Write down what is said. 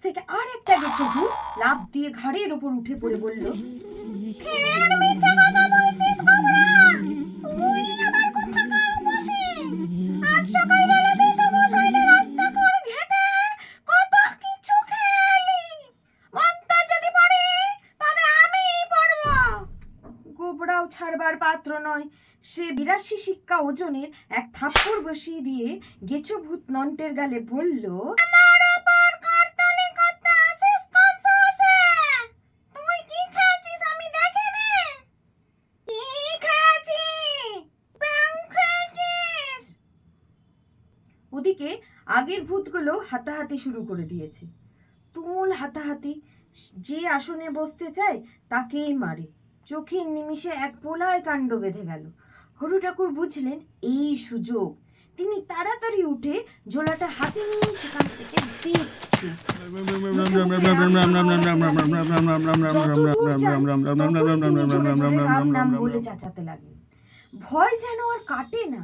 থেকে আর একটা গেছে ভূত লাফ দিয়ে ঘাড়ের উপর উঠে পড়ে বলল, ফের মিথ্যা কথা বলছিস বাবুরা। তুই আবার কোথাকার বসে? আজ সকালবেলাতেই তো মশাইকে রাস্তা করে ঘেটে কত কিছু খেলি। মন্ত্র যদি পড়ে তবে আমিই পড়বো। গোবরাও ছাড়বার পাত্র নয়। সে 82 শিক্কা ওজনের এক থাপ্পড় বসিয়ে দিয়ে গেছো ভূত নন্টের গালে বলল, আমার ওপর করতলি করতে আসিস কোন সাহসে? তুই কি খেয়েছিস আমি দেখিনি। কি খেয়েছি? ব্যাং খেয়েছিস? ওদিকে আগের ভূতগুলো হাতাহাতি শুরু করে দিয়েছে। তুমুল হাতাহাতি। যে আসনে বসতে চায় তাকেই মারে। চোখের নিমিষে এক প্রলয় কাণ্ড বেঁধে গেল। হরু ঠাকুর বুঝলেন এই সুযোগ। তিনি তাড়াতাড়ি উঠে ঝোলাটা হাতে নিয়ে সেখান থেকে দিচ্ছু বলে চেঁচাতে লাগলেন। ভয় যেন আর কাটে না।